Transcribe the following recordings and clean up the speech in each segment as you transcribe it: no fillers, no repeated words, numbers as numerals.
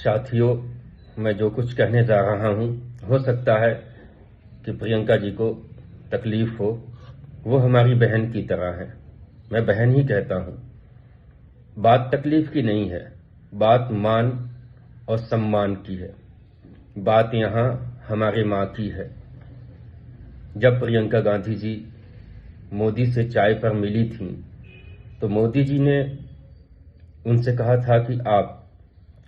साथियों, मैं जो कुछ कहने जा रहा हूं, हो सकता है कि प्रियंका जी को तकलीफ हो। वो हमारी बहन की तरह है, मैं बहन ही कहता हूं। बात तकलीफ की नहीं है, बात मान और सम्मान की है। बात यहां हमारे मां की है। जब प्रियंका गांधी जी मोदी से चाय पर मिली थीं, तो मोदी जी ने उनसे कहा था कि आप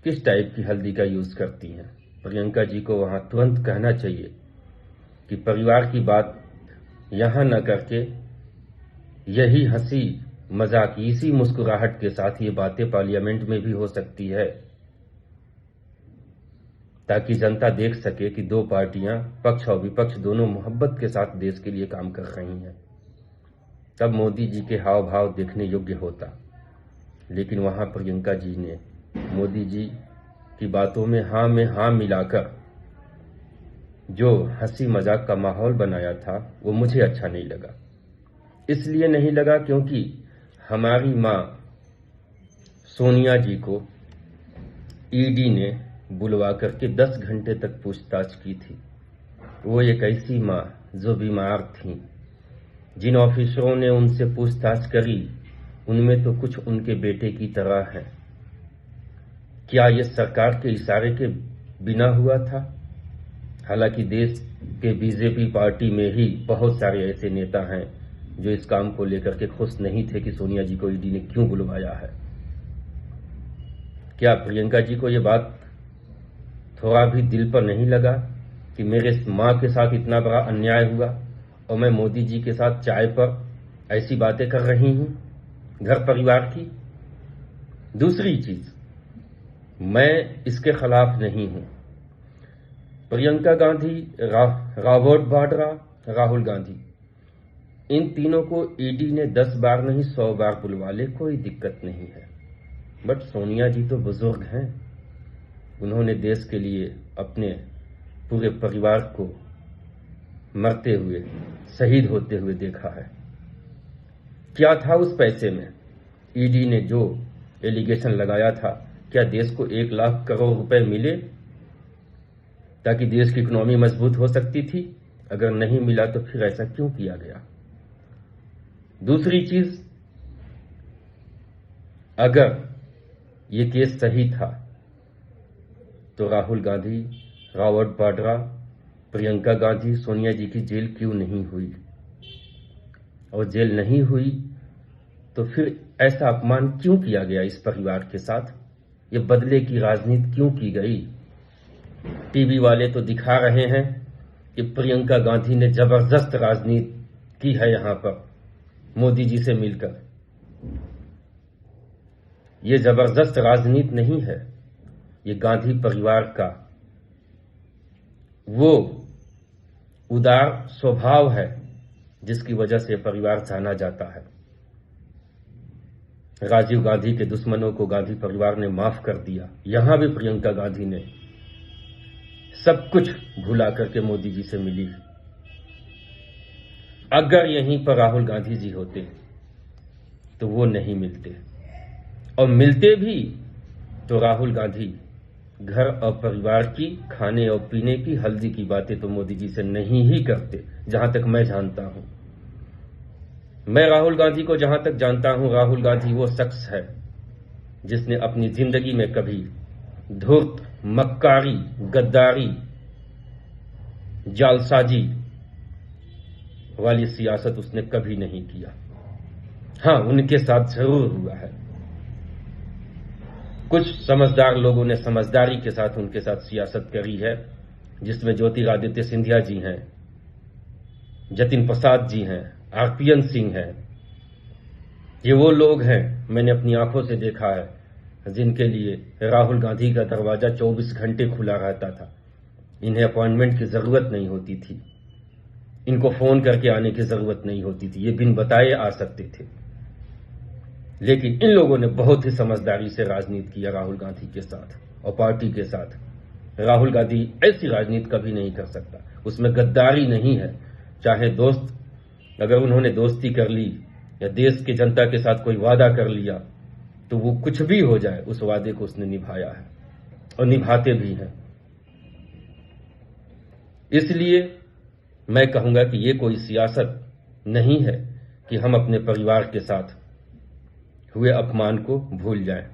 किस टाइप की हल्दी का यूज करती हैं। प्रियंका जी को वहां तुरंत कहना चाहिए कि परिवार की बात यहां न करके यही हंसी मजाक, इसी मुस्कुराहट के साथ ये बातें पार्लियामेंट में भी हो सकती है, ताकि जनता देख सके कि दो पार्टियां, पक्ष और विपक्ष दोनों मोहब्बत के साथ देश के लिए काम कर रही हैं। तब मोदी जी के हाव भाव देखने योग्य होता। लेकिन वहां प्रियंका जी ने मोदी जी की बातों में हाँ मिलाकर जो हंसी मजाक का माहौल बनाया था, वो मुझे अच्छा नहीं लगा। इसलिए नहीं लगा क्योंकि हमारी मां सोनिया जी को ईडी ने बुलवा करके 10 घंटे तक पूछताछ की थी। वो एक ऐसी मां जो बीमार थी, जिन ऑफिसरों ने उनसे पूछताछ करी उनमें तो कुछ उनके बेटे की तरह हैं। क्या ये सरकार के इशारे के बिना हुआ था? हालांकि देश के बीजेपी पार्टी में ही बहुत सारे ऐसे नेता हैं जो इस काम को लेकर के खुश नहीं थे कि सोनिया जी को ईडी ने क्यों बुलवाया है। क्या प्रियंका जी को ये बात थोड़ा भी दिल पर नहीं लगा कि मेरे मां के साथ इतना बड़ा अन्याय हुआ और मैं मोदी जी के साथ चाय पर ऐसी बातें कर रही हूं घर परिवार की? दूसरी चीज, मैं इसके खिलाफ नहीं हूं। प्रियंका गांधी, रॉबर्ट वाड्रा, राहुल गांधी, इन तीनों को ईडी ने 10 बार नहीं 100 बार बुलवा ले, कोई दिक्कत नहीं है। बट सोनिया जी तो बुजुर्ग हैं, उन्होंने देश के लिए अपने पूरे परिवार को मरते हुए, शहीद होते हुए देखा है। क्या था उस पैसे में? ईडी ने जो एलिगेशन लगाया था, क्या देश को 1 लाख करोड़ रुपए मिले ताकि देश की इकोनॉमी मजबूत हो सकती थी? अगर नहीं मिला तो फिर ऐसा क्यों किया गया? दूसरी चीज, अगर ये केस सही था तो राहुल गांधी, रॉबर्ट वाड्रा, प्रियंका गांधी, सोनिया जी की जेल क्यों नहीं हुई? और जेल नहीं हुई तो फिर ऐसा अपमान क्यों किया गया इस परिवार के साथ? ये बदले की राजनीति क्यों की गई? टीवी वाले तो दिखा रहे हैं कि प्रियंका गांधी ने जबरदस्त राजनीति की है यहां पर मोदी जी से मिलकर। ये जबरदस्त राजनीति नहीं है, ये गांधी परिवार का वो उदार स्वभाव है जिसकी वजह से परिवार जाना जाता है। राजीव गांधी के दुश्मनों को गांधी परिवार ने माफ कर दिया। यहां भी प्रियंका गांधी ने सब कुछ भुला करके मोदी जी से मिली। अगर यहीं पर राहुल गांधी जी होते तो वो नहीं मिलते, और मिलते भी तो राहुल गांधी घर और परिवार की, खाने और पीने की, हल्दी की बातें तो मोदी जी से नहीं ही करते, जहां तक मैं जानता हूं। मैं राहुल गांधी को जहां तक जानता हूं, राहुल गांधी वो शख्स है जिसने अपनी जिंदगी में कभी धूर्त, मक्कारी, गद्दारी, जालसाजी वाली सियासत उसने कभी नहीं किया। हां, उनके साथ जरूर हुआ है। कुछ समझदार लोगों ने समझदारी के साथ उनके साथ सियासत करी है, जिसमें ज्योतिरादित्य सिंधिया जी हैं, जतिन प्रसाद जी हैं, आरपीएन सिंह हैं। ये वो लोग हैं, मैंने अपनी आंखों से देखा है, जिनके लिए राहुल गांधी का दरवाजा 24 घंटे खुला रहता था। इन्हें अपॉइंटमेंट की जरूरत नहीं होती थी, इनको फोन करके आने की जरूरत नहीं होती थी, ये बिन बताए आ सकते थे। लेकिन इन लोगों ने बहुत ही समझदारी से राजनीति किया राहुल गांधी के साथ और पार्टी के साथ। राहुल गांधी ऐसी राजनीति कभी नहीं कर सकता, उसमें गद्दारी नहीं है। चाहे दोस्त, अगर उन्होंने दोस्ती कर ली या देश की जनता के साथ कोई वादा कर लिया, तो वो कुछ भी हो जाए, उस वादे को उसने निभाया है। और निभाते भी हैं। इसलिए मैं कहूंगा कि ये कोई सियासत नहीं है कि हम अपने परिवार के साथ हुए अपमान को भूल जाएं।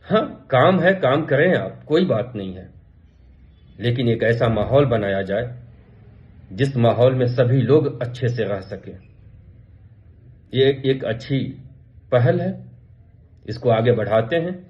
हाँ, काम है, काम करें आप, कोई बात नहीं है, लेकिन एक ऐसा माहौल बनाया जाए जिस माहौल में सभी लोग अच्छे से रह सकें। ये एक अच्छी पहल है, इसको आगे बढ़ाते हैं।